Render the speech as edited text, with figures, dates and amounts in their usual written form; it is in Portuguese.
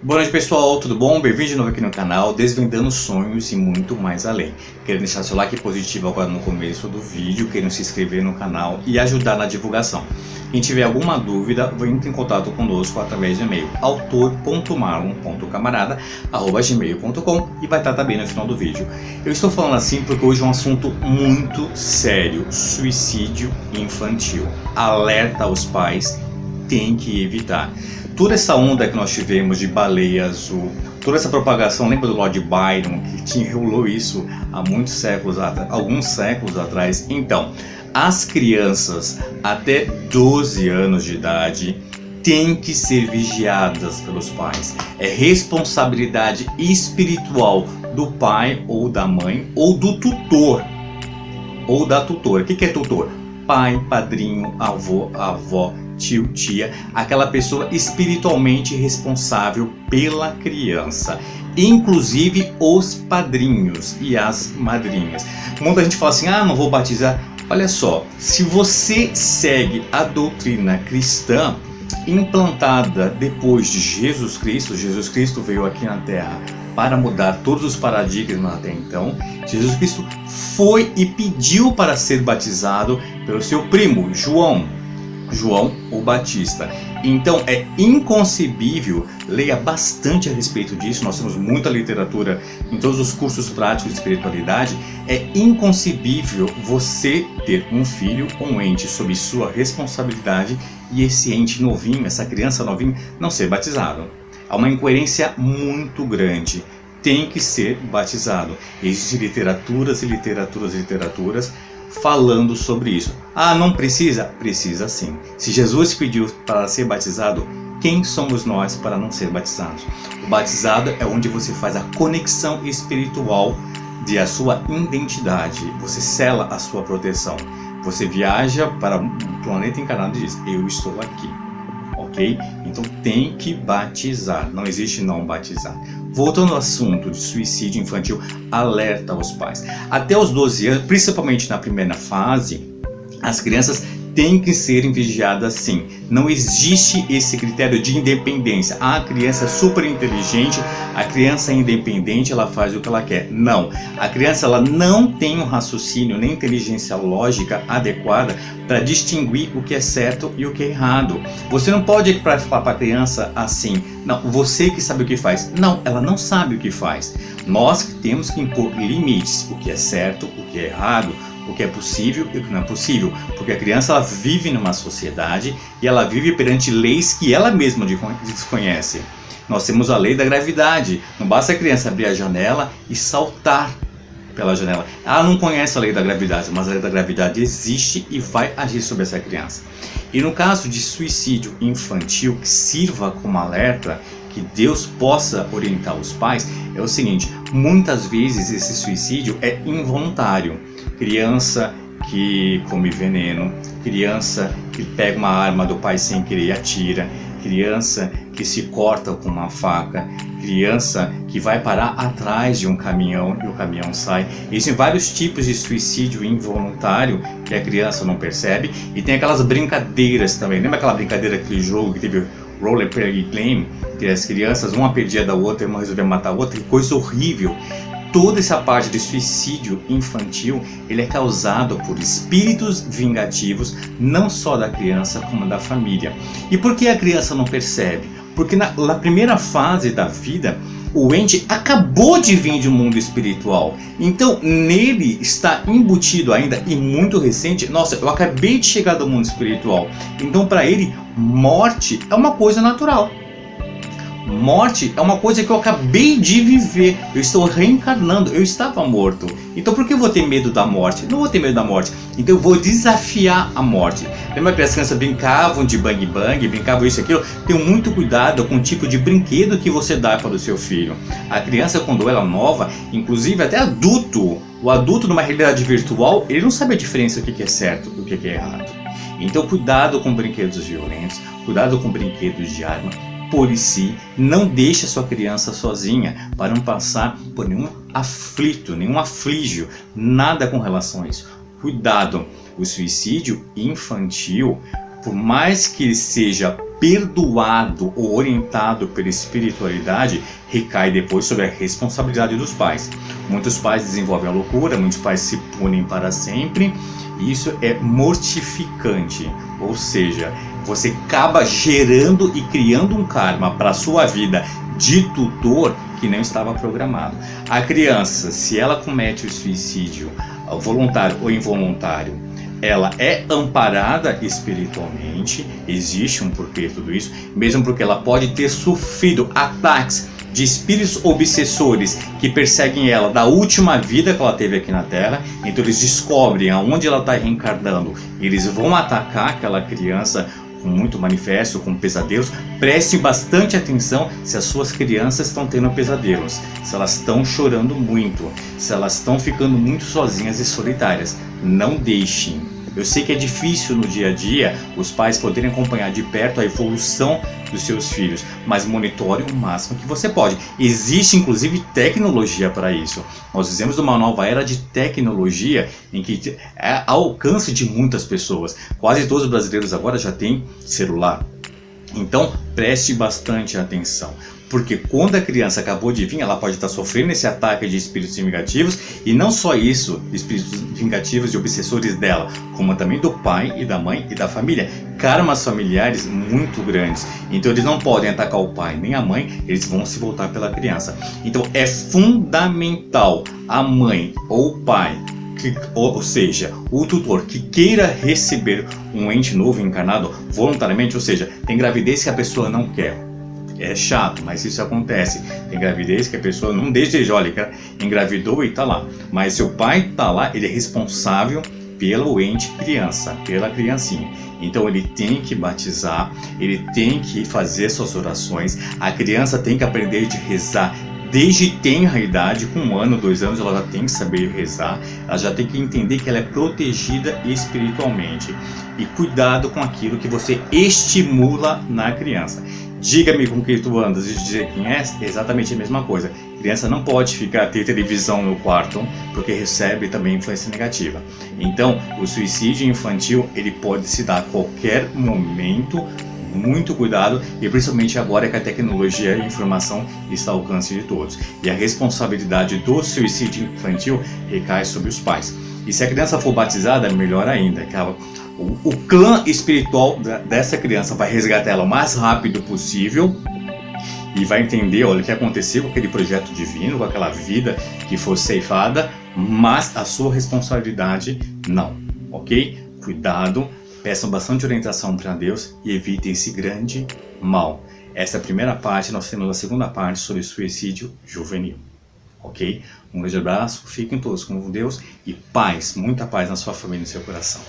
Boa noite pessoal, tudo bom? Bem-vindo de novo aqui no canal, Desvendando Sonhos e muito mais além. Quero deixar seu like positivo agora no começo do vídeo, querendo se inscrever no canal e ajudar na divulgação. Quem tiver alguma dúvida, entre em contato conosco através de e-mail autor.marlon.camarada@gmail.com e vai estar também no final do vídeo. Eu estou falando assim porque hoje é um assunto muito sério, suicídio infantil. Alerta aos pais, tem que evitar. Toda essa onda que nós tivemos de baleia azul, toda essa propagação, lembra do Lord Byron, que rolou isso há muitos séculos atrás, alguns séculos atrás? Então, as crianças até 12 anos de idade têm que ser vigiadas pelos pais. É responsabilidade espiritual do pai ou da mãe ou do tutor ou da tutora. O que é tutor? Pai, padrinho, avô, avó, tio, tia, aquela pessoa espiritualmente responsável pela criança, inclusive os padrinhos e as madrinhas. Muita gente fala assim, não vou batizar. Olha só, se você segue a doutrina cristã implantada depois de Jesus Cristo veio aqui na Terra para mudar todos os paradigmas até então. Jesus Cristo foi e pediu para ser batizado pelo seu primo João o Batista. Então é inconcebível, leia bastante a respeito disso, nós temos muita literatura em todos os cursos práticos de espiritualidade. É inconcebível você ter um filho ou um ente sob sua responsabilidade e esse ente novinho, essa criança novinha, não ser batizado. Há uma incoerência muito grande. Tem que ser batizado. Existem literaturas e literaturas falando sobre isso. Não precisa? Precisa sim. Se Jesus pediu para ser batizado, quem somos nós para não ser batizados? O batizado é onde você faz a conexão espiritual de a sua identidade. Você sela a sua proteção. Você viaja para um planeta encarnado e diz, eu estou aqui. Ok? Então tem que batizar. Não existe não batizar. Voltando ao assunto de suicídio infantil, alerta aos pais. Até os 12 anos, principalmente na primeira fase, as crianças têm que serem vigiadas sim. Não existe esse critério de independência. A criança é super inteligente, a criança é independente, ela faz o que ela quer. Não. A criança ela não tem um raciocínio nem inteligência lógica adequada para distinguir o que é certo e o que é errado. Você não pode falar para a criança assim, não, você que sabe o que faz. Não, ela não sabe o que faz. Nós que temos que impor limites, o que é certo, o que é errado, o que é possível e o que não é possível, porque a criança ela vive numa sociedade e ela vive perante leis que ela mesma desconhece. Nós temos a lei da gravidade, não basta a criança abrir a janela e saltar pela janela. Ela não conhece a lei da gravidade, mas a lei da gravidade existe e vai agir sobre essa criança. E no caso de suicídio infantil, que sirva como alerta, que Deus possa orientar os pais, é o seguinte, muitas vezes esse suicídio é involuntário. Criança que come veneno, criança que pega uma arma do pai sem querer e atira, criança que se corta com uma faca, criança que vai parar atrás de um caminhão e o caminhão sai. Existem vários tipos de suicídio involuntário que a criança não percebe, e tem aquelas brincadeiras também. Lembra aquela brincadeira, aquele jogo que teve Roller Play Game, que as crianças uma perdia da outra e uma resolvia matar a outra? Que coisa horrível! Toda essa parte de suicídio infantil, ele é causado por espíritos vingativos, não só da criança, como da família. E por que a criança não percebe? Porque na primeira fase da vida, o ente acabou de vir de um mundo espiritual. Então, nele está embutido ainda, e muito recente, nossa, eu acabei de chegar do mundo espiritual. Então, para ele, morte é uma coisa natural. Morte é uma coisa que eu acabei de viver. Eu estou reencarnando, eu estava morto. Então por que eu vou ter medo da morte? Não vou ter medo da morte. Então eu vou desafiar a morte. Lembra que as crianças brincavam de bang bang, brincavam isso e aquilo? Tenham muito cuidado com o tipo de brinquedo que você dá para o seu filho. A criança, quando ela é nova, inclusive até adulto, o adulto numa realidade virtual, ele não sabe a diferença do que é certo e o que é errado. Então cuidado com brinquedos violentos, cuidado com brinquedos de arma. Policie, não deixe a sua criança sozinha para não passar por nenhum aflito, nenhum afligio, nada com relação a isso. Cuidado, o suicídio infantil por mais que ele seja perdoado ou orientado pela espiritualidade, recai depois sobre a responsabilidade dos pais. Muitos pais desenvolvem a loucura, muitos pais se punem para sempre, e isso é mortificante, ou seja, você acaba gerando e criando um karma para a sua vida de tutor que não estava programado. A criança, se ela comete o suicídio voluntário ou involuntário, ela é amparada espiritualmente, existe um porquê de tudo isso, mesmo porque ela pode ter sofrido ataques de espíritos obsessores que perseguem ela da última vida que ela teve aqui na Terra. Então eles descobrem aonde ela está reencarnando, eles vão atacar aquela criança com muito manifesto, com pesadelos. Preste bastante atenção se as suas crianças estão tendo pesadelos, se elas estão chorando muito, se elas estão ficando muito sozinhas e solitárias. Não deixem. Eu sei que é difícil no dia a dia os pais poderem acompanhar de perto a evolução dos seus filhos, mas monitore o máximo que você pode. Existe inclusive tecnologia para isso. Nós vivemos uma nova era de tecnologia em que é ao alcance de muitas pessoas. Quase todos os brasileiros agora já têm celular. Então preste bastante atenção, porque quando a criança acabou de vir, ela pode estar sofrendo esse ataque de espíritos vingativos, e não só isso, espíritos vingativos e obsessores dela, como também do pai e da mãe e da família, karmas familiares muito grandes. Então eles não podem atacar o pai nem a mãe, eles vão se voltar pela criança. Então é fundamental a mãe ou o pai, ou seja, o tutor que queira receber um ente novo encarnado voluntariamente, ou seja, tem gravidez que a pessoa não quer. É chato, mas isso acontece. Tem gravidez que a pessoa não deseja, olha, engravidou e tá lá. Mas se o pai tá lá, ele é responsável pelo ente criança, pela criancinha. Então ele tem que batizar, ele tem que fazer suas orações. A criança tem que aprender de rezar desde tenra idade, com 1 ano, 2 anos, ela já tem que saber rezar, ela já tem que entender que ela é protegida espiritualmente. E cuidado com aquilo que você estimula na criança. Diga-me com quem tu andas e dizer quem é exatamente a mesma coisa. A criança não pode ter televisão no quarto, porque recebe também influência negativa. Então, o suicídio infantil, ele pode se dar a qualquer momento. Muito cuidado, e principalmente agora que a tecnologia e a informação está ao alcance de todos. E a responsabilidade do suicídio infantil recai sobre os pais. E se a criança for batizada, melhor ainda. O clã espiritual dessa criança vai resgatar ela o mais rápido possível e vai entender, olha, o que aconteceu com aquele projeto divino, com aquela vida que foi ceifada, mas a sua responsabilidade não, ok? Cuidado. Peçam bastante orientação para Deus e evitem esse grande mal. Essa é a primeira parte, nós temos a segunda parte sobre suicídio juvenil. Ok? Um grande abraço, fiquem todos com Deus e paz, muita paz na sua família e no seu coração.